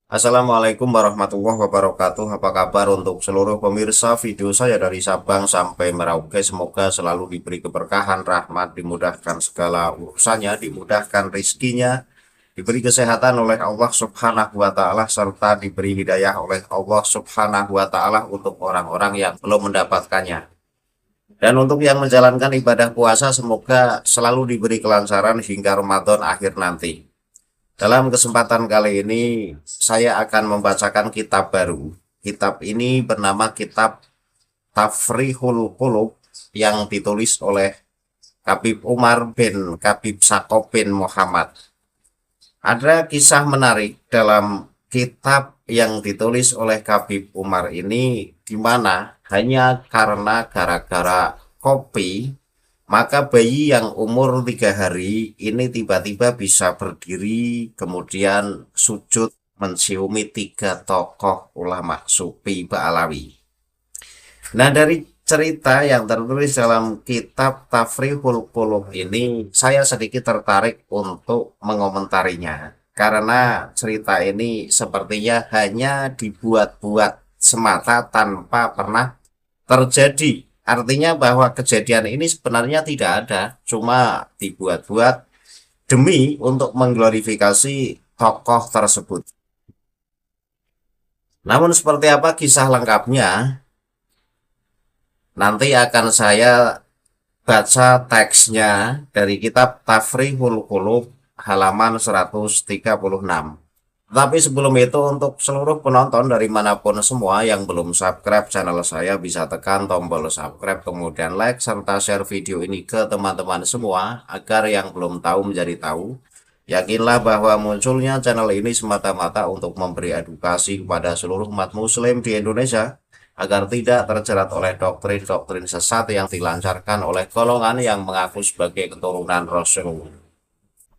Assalamualaikum warahmatullahi wabarakatuh. Apa kabar untuk seluruh pemirsa video saya dari Sabang sampai Merauke? Semoga selalu diberi keberkahan, rahmat, dimudahkan segala urusannya, dimudahkan rizkinya, diberi kesehatan oleh Allah Subhanahu wa Ta'ala, serta diberi hidayah oleh Allah Subhanahu wa Ta'ala untuk orang-orang yang belum mendapatkannya. Dan untuk yang menjalankan ibadah puasa, semoga selalu diberi kelancaran hingga Ramadan akhir nanti. Dalam kesempatan kali ini, saya akan membacakan kitab baru. Kitab ini bernama Kitab Tafrihul Qulub yang ditulis oleh Habib Umar bin Habib Sakob bin Muhammad. Ada kisah menarik dalam kitab yang ditulis oleh Habib Umar ini, di mana hanya karena gara-gara kopi, maka bayi yang umur 3 hari ini tiba-tiba bisa berdiri, kemudian sujud menciumi 3 tokoh ulama Sufi Ba'alawi. Nah, dari cerita yang tertulis dalam kitab Tafrihul Qulub ini, saya sedikit tertarik untuk mengomentarinya. Karena cerita ini sepertinya hanya dibuat-buat semata tanpa pernah terjadi. Artinya bahwa kejadian ini sebenarnya tidak ada, cuma dibuat-buat demi untuk mengglorifikasi tokoh tersebut. Namun seperti apa kisah lengkapnya, nanti akan saya baca teksnya dari kitab Tafrihul Qulub halaman 136. Tapi sebelum itu, untuk seluruh penonton dari manapun semua yang belum subscribe channel saya, bisa tekan tombol subscribe, kemudian like, serta share video ini ke teman-teman semua, agar yang belum tahu menjadi tahu. Yakinlah bahwa munculnya channel ini semata-mata untuk memberi edukasi kepada seluruh umat muslim di Indonesia, agar tidak terjerat oleh doktrin-doktrin sesat yang dilancarkan oleh golongan yang mengaku sebagai keturunan Rasul.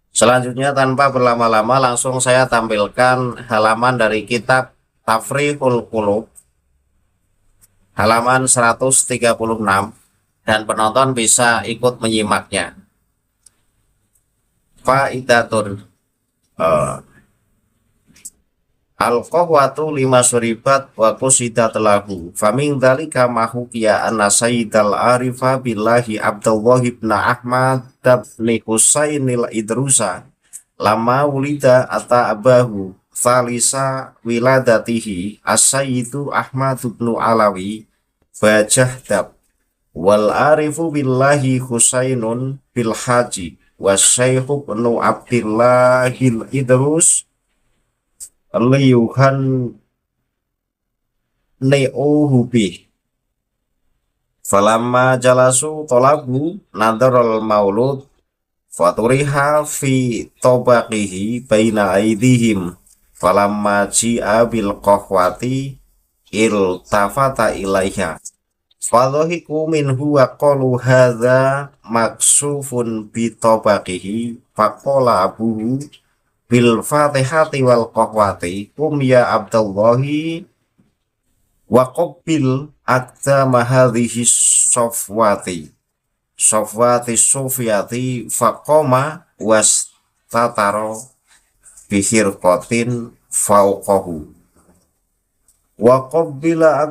Selanjutnya, tanpa berlama-lama, langsung saya tampilkan halaman dari kitab Tafrihul Qulub halaman 136, dan penonton bisa ikut menyimaknya. Faidatun, al-qahwatu lima syuribat wa qusidat lahu famin dzalika mahukiya anna sayyidal arifa billahi Abdullah ibn Ahmad ibn Husainil Idrusa lama wulida ata abahu falisa wiladatihi as-sayyidu Ahmad ibn Alawi bajahdab wal arifu billahi Husainun bil haji wasyaikhu ibn Abdillahil Idrus liyuhan ne'uhubi falamma jalasu tolabu nadarul maulud faturiha fi tobaqihi baina aidihim falamma ji'a bil qahwati iltafata ilaiha fadhahiku minhu wa qalu hadza maksufun bi tobaqihi faqala abuhu bil fatihati wal qahwati ya Abdullahi wa qabbil aqdama hadhihi sofwati sufiyati faqoma wastataro bihirqatin fauqahu wa qabbila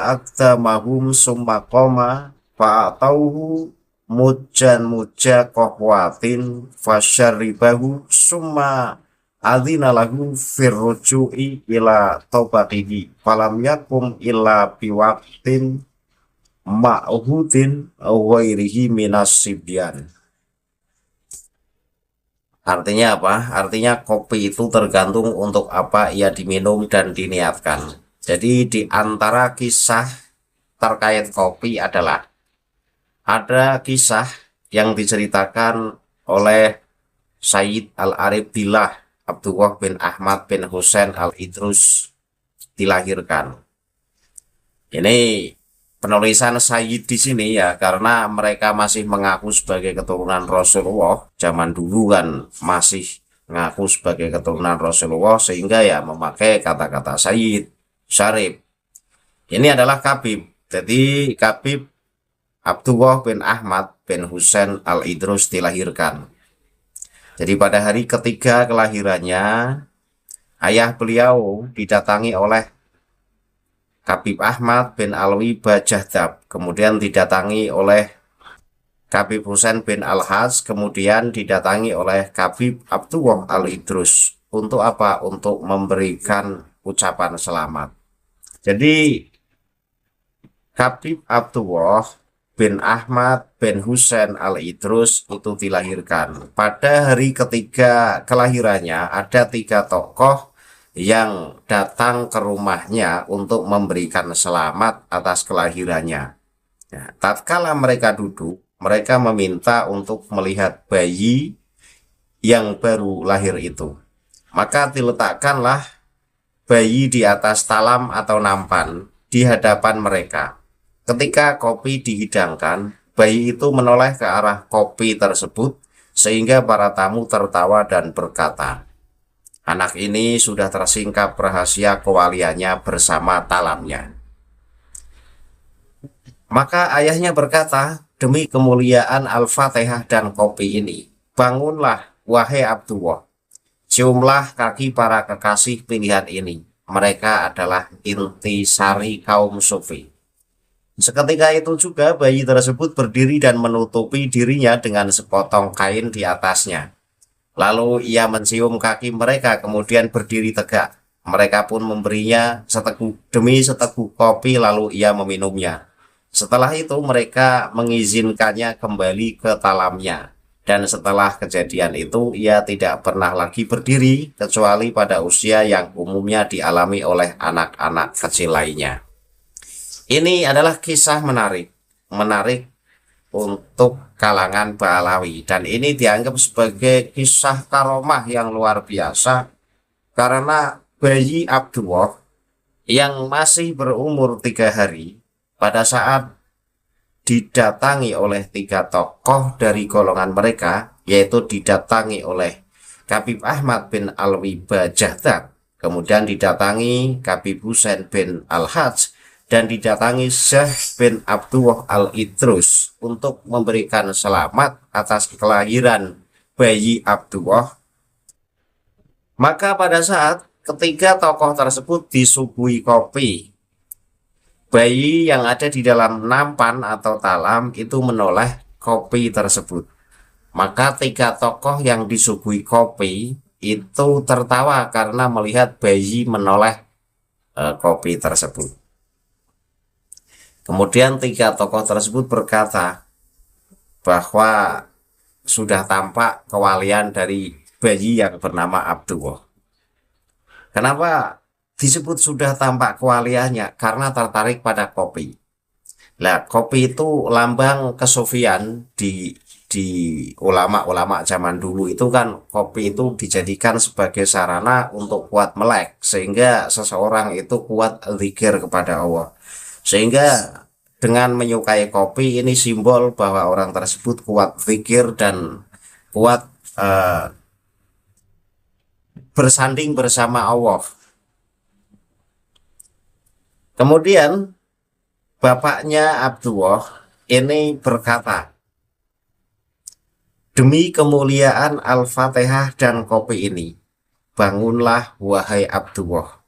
aqdamahum summa qoma fa'atauhu mujja qahwatin fasyaribahu summa adzina lahu firruju'i ila taubaqihi falam yakum illa biwaqtin ma'hudin ghairihi minas sibyan. Artinya apa? Artinya kopi itu tergantung untuk apa ia diminum dan diniatkan. Jadi di antara kisah terkait kopi adalah ada kisah yang diceritakan oleh Sayyid Al-Arif Billah Abdullah bin Ahmad bin Husain Al-Idrus dilahirkan. Ini penulisan Sayyid di sini ya, karena mereka masih mengaku sebagai keturunan Rasulullah. Zaman dulu kan masih mengaku sebagai keturunan Rasulullah, sehingga ya memakai kata-kata Sayyid, Syarif. Ini adalah Kabib. Jadi Kabib Abdullah bin Ahmad bin Husain Al-Idrus dilahirkan. Jadi pada hari ketiga kelahirannya, ayah beliau didatangi oleh Habib Ahmad bin Alwi Bajahdab, kemudian didatangi oleh Habib Husain bin Al-Hajj, kemudian didatangi oleh Habib Abdullah Al-Idrus. Untuk apa? Untuk memberikan ucapan selamat. Jadi Habib Abdullah bin Ahmad bin Husain Al-Idrus itu dilahirkan. Pada hari ketiga kelahirannya ada 3 tokoh yang datang ke rumahnya untuk memberikan selamat atas kelahirannya. Ya, tatkala mereka duduk, mereka meminta untuk melihat bayi yang baru lahir itu. Maka diletakkanlah bayi di atas talam atau nampan di hadapan mereka. Ketika kopi dihidangkan, bayi itu menoleh ke arah kopi tersebut sehingga para tamu tertawa dan berkata, "Anak ini sudah tersingkap rahasia kewaliannya bersama talamnya." Maka ayahnya berkata, "Demi kemuliaan Al-Fatihah dan kopi ini, bangunlah wahai Abdullah, ciumlah kaki para kekasih pilihan ini. Mereka adalah intisari kaum sufi." Seketika itu juga bayi tersebut berdiri dan menutupi dirinya dengan sepotong kain di atasnya. Lalu ia mencium kaki mereka, kemudian berdiri tegak. Mereka pun memberinya seteguk demi seteguk kopi, lalu ia meminumnya. Setelah itu mereka mengizinkannya kembali ke talamnya. Dan setelah kejadian itu ia tidak pernah lagi berdiri kecuali pada usia yang umumnya dialami oleh anak-anak kecil lainnya. Ini adalah kisah menarik untuk kalangan Ba'alawi, dan ini dianggap sebagai kisah karomah yang luar biasa karena bayi Abdullah yang masih berumur 3 hari pada saat didatangi oleh 3 tokoh dari golongan mereka, yaitu didatangi oleh Habib Ahmad bin Alwi Bajahdab, kemudian didatangi Habib Husain bin Al-Hajj, dan didatangi Syekh bin Abdullah Al-Idrus untuk memberikan selamat atas kelahiran bayi Abdullah. Maka pada saat ketiga tokoh tersebut disuguhi kopi, bayi yang ada di dalam nampan atau talam itu menoleh kopi tersebut. Maka 3 tokoh yang disuguhi kopi itu tertawa karena melihat bayi menoleh kopi tersebut. Kemudian 3 tokoh tersebut berkata bahwa sudah tampak kewalian dari bayi yang bernama Abdullah. Kenapa disebut sudah tampak kewaliannya? Karena tertarik pada kopi. Nah, kopi itu lambang kesufian di ulama-ulama zaman dulu itu kan, kopi itu dijadikan sebagai sarana untuk kuat melek, sehingga seseorang itu kuat zikir kepada Allah. Sehingga dengan menyukai kopi ini simbol bahwa orang tersebut kuat zikir dan kuat bersanding bersama Allah. Kemudian bapaknya Abdullah ini berkata, "Demi kemuliaan Al-Fatihah dan kopi ini, bangunlah wahai Abdullah,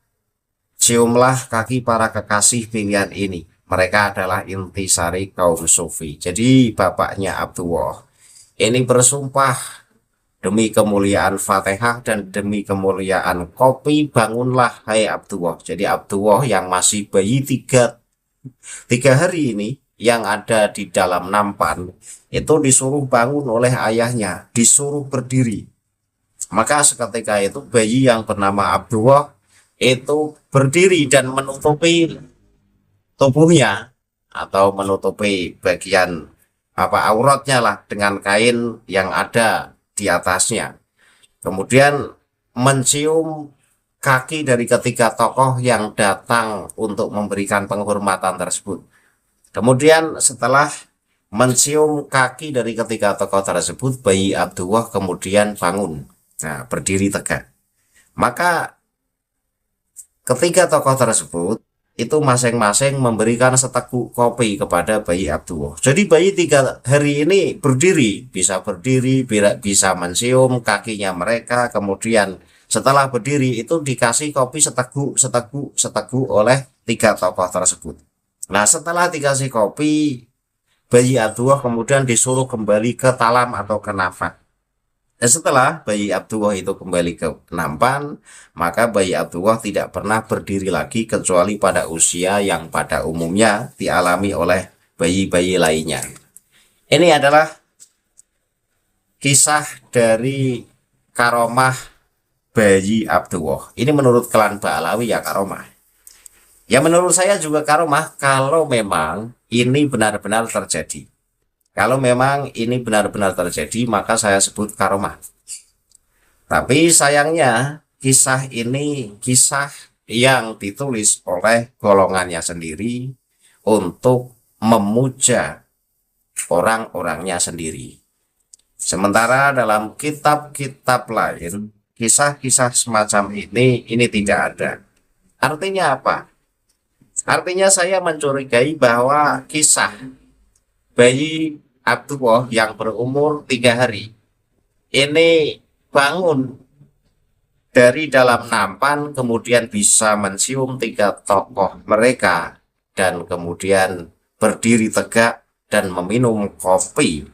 ciumlah kaki para kekasih pilihan ini. Mereka adalah intisari kaum sufi." Jadi bapaknya Abdullah ini bersumpah, "Demi kemuliaan Fatihah dan demi kemuliaan kopi, bangunlah hai Abdullah." Jadi Abdullah yang masih bayi 3 hari ini yang ada di dalam nampan itu disuruh bangun oleh ayahnya, disuruh berdiri. Maka seketika itu bayi yang bernama Abdullah itu berdiri dan menutupi tubuhnya atau menutupi bagian auratnya lah dengan kain yang ada di atasnya. Kemudian mencium kaki dari ketiga tokoh yang datang untuk memberikan penghormatan tersebut. Kemudian setelah mencium kaki dari ketiga tokoh tersebut, bayi Abdullah kemudian bangun, berdiri tegak. Maka ketiga tokoh tersebut itu masing-masing memberikan seteguk kopi kepada bayi Abdullah. Jadi bayi 3 hari ini berdiri, bisa mencium kakinya mereka, kemudian Setelah berdiri itu dikasih kopi seteguk oleh 3 tokoh tersebut. Nah, setelah dikasih kopi, bayi Abdullah kemudian disuruh kembali ke talam atau ke nafak. Dan setelah bayi Abdullah itu kembali ke nampan, maka bayi Abdullah tidak pernah berdiri lagi kecuali pada usia yang pada umumnya dialami oleh bayi-bayi lainnya. Ini adalah kisah dari karomah bayi Abdullah. Ini menurut klan Ba'alawi ya karomah. Ya menurut saya juga karomah kalau memang ini benar-benar terjadi. Kalau memang ini benar-benar terjadi, maka saya sebut karomah. Tapi sayangnya, kisah ini kisah yang ditulis oleh golongannya sendiri untuk memuja orang-orangnya sendiri. Sementara dalam kitab-kitab lain, kisah-kisah semacam ini tidak ada. Artinya apa? Artinya saya mencurigai bahwa kisah bayi Abdullah yang berumur 3 hari ini bangun dari dalam nampan, kemudian bisa mencium 3 tokoh mereka dan kemudian berdiri tegak dan meminum kopi.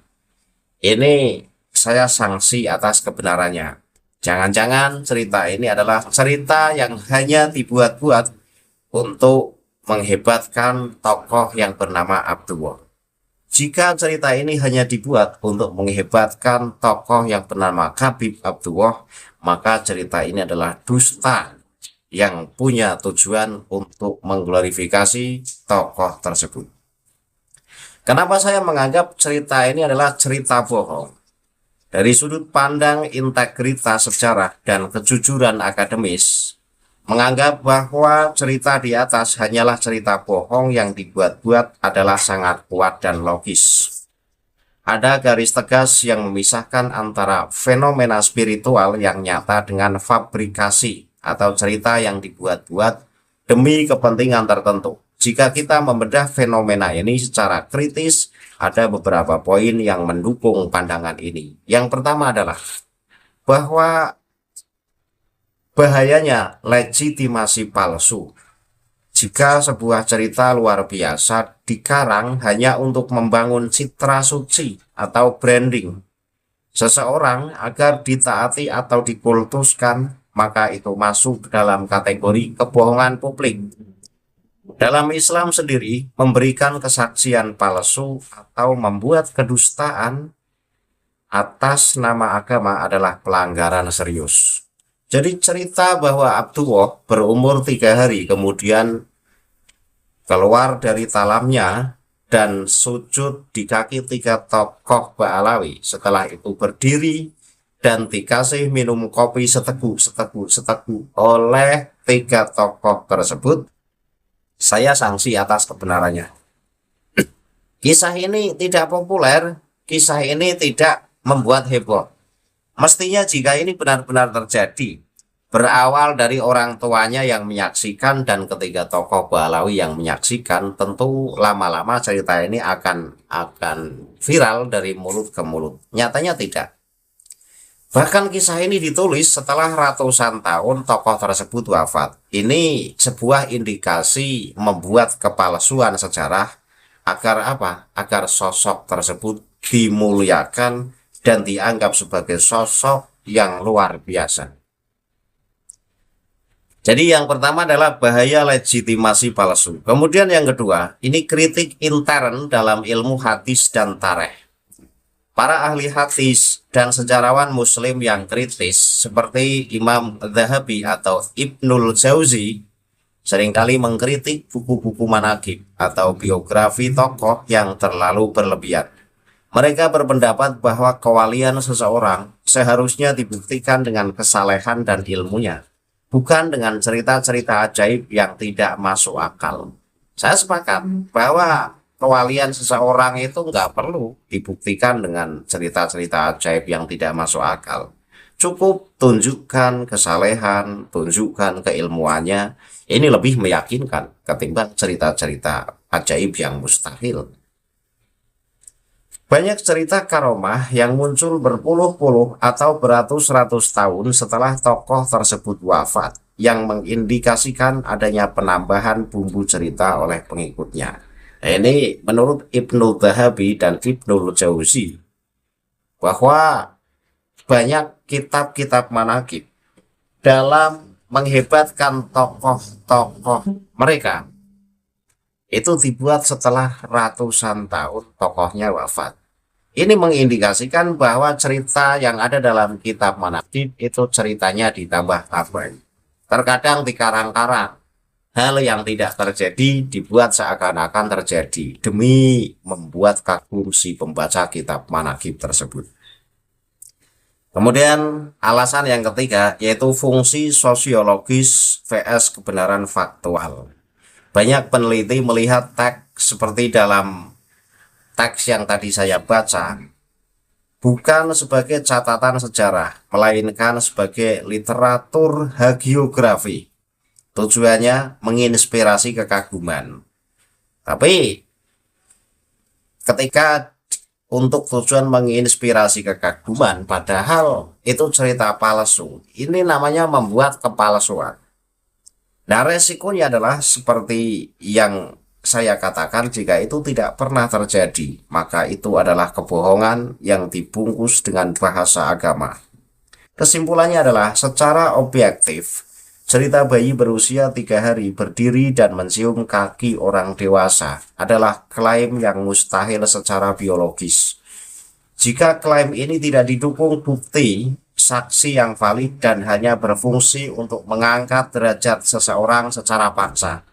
Ini saya sanksi atas kebenarannya. Jangan-jangan cerita ini adalah cerita yang hanya dibuat-buat untuk menghebatkan tokoh yang bernama Abdullah. Jika cerita ini hanya dibuat untuk menghebatkan tokoh yang bernama Habib Abdullah, maka cerita ini adalah dusta yang punya tujuan untuk mengglorifikasi tokoh tersebut. Kenapa saya menganggap cerita ini adalah cerita bohong? Dari sudut pandang integritas sejarah dan kejujuran akademis, menganggap bahwa cerita di atas hanyalah cerita bohong yang dibuat-buat adalah sangat kuat dan logis. Ada garis tegas yang memisahkan antara fenomena spiritual yang nyata dengan fabrikasi atau cerita yang dibuat-buat demi kepentingan tertentu. Jika kita membedah fenomena ini secara kritis, ada beberapa poin yang mendukung pandangan ini. Yang pertama adalah bahwa bahayanya legitimasi palsu. Jika sebuah cerita luar biasa dikarang hanya untuk membangun citra suci atau branding seseorang agar ditaati atau dikultuskan, maka itu masuk dalam kategori kebohongan publik. Dalam Islam sendiri, memberikan kesaksian palsu atau membuat kedustaan atas nama agama adalah pelanggaran serius. Jadi cerita bahwa Abdullah berumur 3 hari kemudian keluar dari talamnya dan sujud di kaki 3 tokoh Ba'alawi. Setelah itu berdiri dan dikasih minum kopi seteguk oleh 3 tokoh tersebut. Saya sanksi atas kebenarannya. Kisah ini tidak populer, kisah ini tidak membuat heboh. Mestinya jika ini benar-benar terjadi, berawal dari orang tuanya yang menyaksikan dan ketiga tokoh Ba'alawi yang menyaksikan, tentu lama-lama cerita ini akan viral dari mulut ke mulut. Nyatanya tidak. Bahkan kisah ini ditulis setelah ratusan tahun tokoh tersebut wafat. Ini sebuah indikasi membuat kepalsuan sejarah agar apa? Agar sosok tersebut dimuliakan dan dianggap sebagai sosok yang luar biasa. Jadi yang pertama adalah bahaya legitimasi palsu. Kemudian yang kedua, ini kritik intern dalam ilmu hadis dan tarikh. Para ahli hadis dan sejarawan muslim yang kritis seperti Imam Zahabi atau Ibnul Jauzi seringkali mengkritik buku-buku manaqib atau biografi tokoh yang terlalu berlebihan. Mereka berpendapat bahwa kewalian seseorang seharusnya dibuktikan dengan kesalehan dan ilmunya, bukan dengan cerita-cerita ajaib yang tidak masuk akal. Saya sepakat bahwa kewalian seseorang itu nggak perlu dibuktikan dengan cerita-cerita ajaib yang tidak masuk akal. Cukup tunjukkan kesalehan, tunjukkan keilmuannya. Ini lebih meyakinkan ketimbang cerita-cerita ajaib yang mustahil. Banyak cerita karomah yang muncul berpuluh-puluh atau beratus-ratus tahun setelah tokoh tersebut wafat, yang mengindikasikan adanya penambahan bumbu cerita oleh pengikutnya. Nah, ini menurut Ibnu Dhahabi dan Ibnul Jauzi, bahwa banyak kitab-kitab manaqib dalam menghebatkan tokoh-tokoh mereka itu dibuat setelah ratusan tahun tokohnya wafat. Ini mengindikasikan bahwa cerita yang ada dalam kitab manaqib itu ceritanya ditambah-tambah. Terkadang dikarang-karang. Hal yang tidak terjadi dibuat seakan-akan terjadi demi membuat kagum si pembaca kitab manaqib tersebut. Kemudian alasan yang ketiga yaitu fungsi sosiologis vs kebenaran faktual. Banyak peneliti melihat teks seperti dalam teks yang tadi saya baca bukan sebagai catatan sejarah, melainkan sebagai literatur hagiografi. Tujuannya menginspirasi kekaguman. Tapi ketika untuk tujuan menginspirasi kekaguman, padahal itu cerita palsu, ini namanya membuat kepalsuan. Nah, resikonya adalah seperti yang saya katakan, jika itu tidak pernah terjadi, maka itu adalah kebohongan yang dibungkus dengan bahasa agama. Kesimpulannya adalah, secara objektif, cerita bayi berusia 3 hari berdiri dan mencium kaki orang dewasa adalah klaim yang mustahil secara biologis. Jika klaim ini tidak didukung bukti, saksi yang valid, dan hanya berfungsi untuk mengangkat derajat seseorang secara paksa,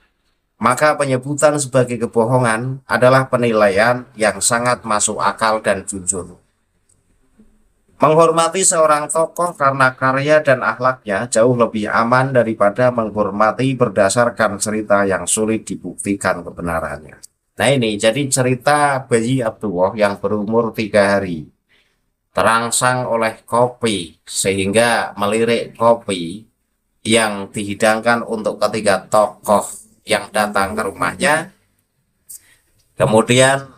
maka penyebutan sebagai kebohongan adalah penilaian yang sangat masuk akal dan jujur. Menghormati seorang tokoh karena karya dan akhlaknya jauh lebih aman daripada menghormati berdasarkan cerita yang sulit dibuktikan kebenarannya. Nah, ini jadi cerita bayi Abdullah yang berumur 3 hari terangsang oleh kopi sehingga melirik kopi yang dihidangkan untuk ketiga tokoh yang datang ke rumahnya. Kemudian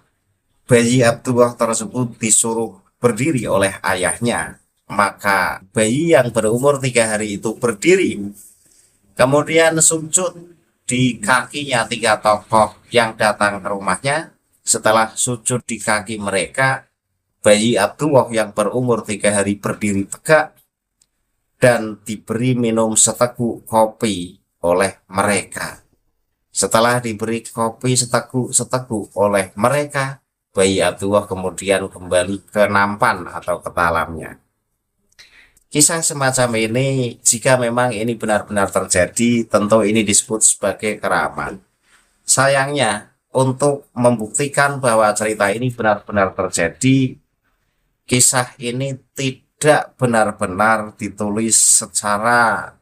bayi Abdullah tersebut disuruh berdiri oleh ayahnya. Maka bayi yang berumur 3 hari itu berdiri, kemudian sujud di kakinya 3 tokoh yang datang ke rumahnya. Setelah sujud di kaki mereka, bayi Abdullah yang berumur 3 hari berdiri tegak dan diberi minum seteguk kopi oleh mereka. Setelah diberi kopi seteguk oleh mereka, bayi Abdullah kemudian kembali ke nampan atau ke talamnya. Kisah semacam ini, jika memang ini benar-benar terjadi, tentu ini disebut sebagai keramat. Sayangnya, untuk membuktikan bahwa cerita ini benar-benar terjadi, kisah ini tidak benar-benar ditulis secara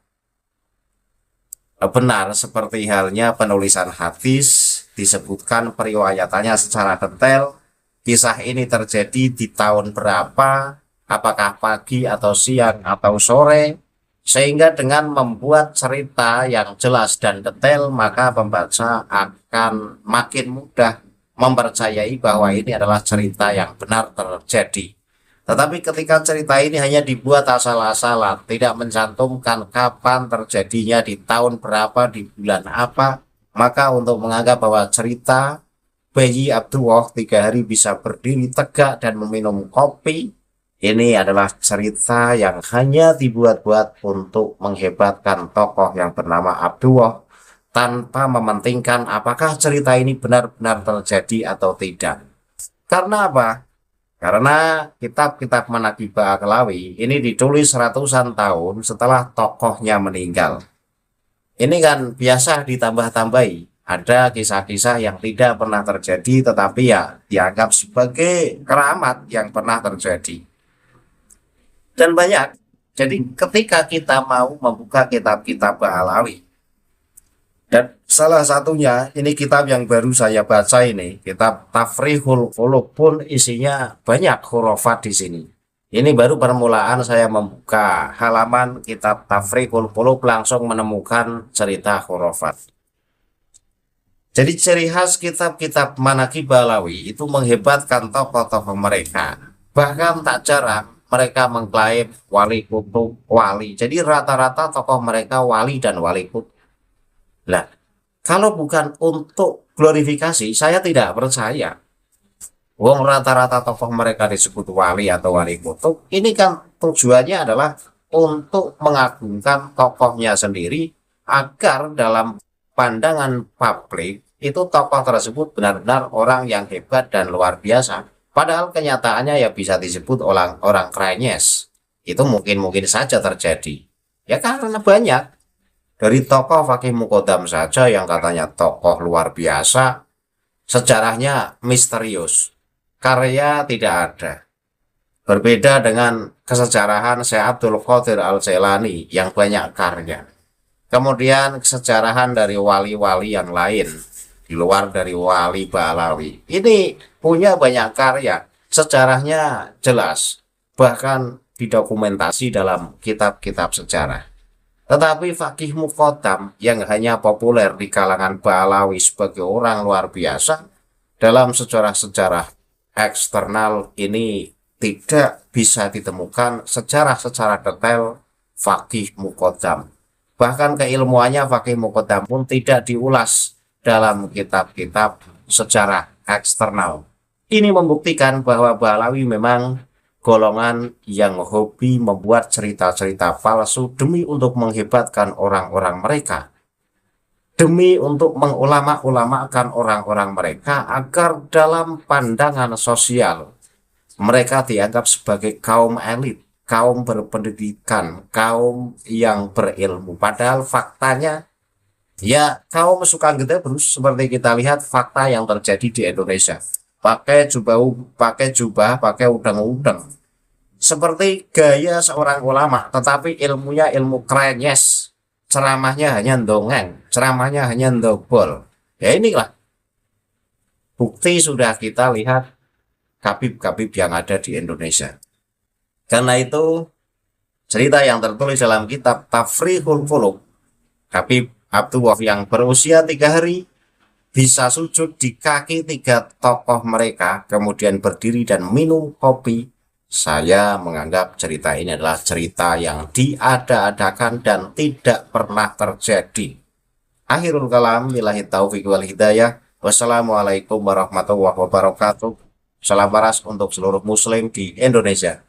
benar seperti halnya penulisan hadis. Disebutkan periwayatannya secara detail. Kisah ini terjadi di tahun berapa, apakah pagi atau siang atau sore, sehingga dengan membuat cerita yang jelas dan detail, maka pembaca akan makin mudah mempercayai bahwa ini adalah cerita yang benar terjadi. Tetapi ketika cerita ini hanya dibuat asal-asalan, tidak mencantumkan kapan terjadinya, di tahun berapa, di bulan apa, maka untuk menganggap bahwa cerita bayi Abdullah 3 hari bisa berdiri tegak dan meminum kopi, ini adalah cerita yang hanya dibuat-buat untuk menghebatkan tokoh yang bernama Abdullah, tanpa mementingkan apakah cerita ini benar-benar terjadi atau tidak. Karena apa? Karena kitab-kitab manaqib Ba'aklawi ini ditulis ratusan tahun setelah tokohnya meninggal. Ini kan biasa ditambah-tambahi. Ada kisah-kisah yang tidak pernah terjadi tetapi ya dianggap sebagai keramat yang pernah terjadi. Dan banyak. Jadi ketika kita mau membuka kitab-kitab Ba'alawi, dan salah satunya ini kitab yang baru saya baca ini, kitab Tafrihul Qulub, pun isinya banyak khurafat di sini. Ini baru permulaan saya membuka halaman kitab Tafrihul Qulub, langsung menemukan cerita khurafat. Jadi ciri khas kitab-kitab Manaqib Balawi itu menghebatkan tokoh-tokoh mereka. Bahkan tak jarang mereka mengklaim wali kutub wali. Jadi rata-rata tokoh mereka wali dan wali kutub. Lah, kalau bukan untuk glorifikasi, saya tidak percaya. Wong rata-rata tokoh mereka disebut wali atau wali kutub. Ini kan tujuannya adalah untuk mengagungkan tokohnya sendiri agar dalam pandangan publik itu tokoh tersebut benar-benar orang yang hebat dan luar biasa. Padahal kenyataannya ya bisa disebut orang-orang krenyes. Itu mungkin-mungkin saja terjadi. Ya karena banyak dari tokoh Fakih Muqaddam saja yang katanya tokoh luar biasa, sejarahnya misterius, karya tidak ada. Berbeda dengan kesejarahan Syekh Abdul Qadir Al-Jailani yang banyak karya. Kemudian kesejarahan dari wali-wali yang lain di luar dari wali Balawi. Ini punya banyak karya, sejarahnya jelas, bahkan didokumentasi dalam kitab-kitab sejarah. Tetapi Fakih Muqaddam yang hanya populer di kalangan Balawi sebagai orang luar biasa, dalam sejarah-sejarah eksternal ini tidak bisa ditemukan secara detail Fakih Muqaddam. Bahkan keilmuannya Fakih Muqaddam pun tidak diulas dalam kitab-kitab sejarah eksternal. Ini membuktikan bahwa Balawi memang golongan yang hobi membuat cerita-cerita palsu demi untuk menghebatkan orang-orang mereka, demi untuk mengulama-ulamakan orang-orang mereka agar dalam pandangan sosial mereka dianggap sebagai kaum elit, kaum berpendidikan, kaum yang berilmu. Padahal faktanya ya kaum suka Gedebrus seperti kita lihat fakta yang terjadi di Indonesia. Pakai jubah, pakai udang-udang. Seperti gaya seorang ulama, tetapi ilmunya ilmu krenyes. Ceramahnya hanya dongeng, ceramahnya hanya ndobol. Ya inilah bukti sudah kita lihat kabib-kabib yang ada di Indonesia. Karena itu cerita yang tertulis dalam kitab Tafrihul Qulub, Habib Abdul Wahab yang berusia 3 hari bisa sujud di kaki 3 tokoh mereka, kemudian berdiri dan minum kopi. Saya menganggap cerita ini adalah cerita yang diada-adakan dan tidak pernah terjadi. Akhirul kalam, billahi taufiq wal hidayah. Wassalamualaikum warahmatullahi wabarakatuh. Salam waras untuk seluruh muslim di Indonesia.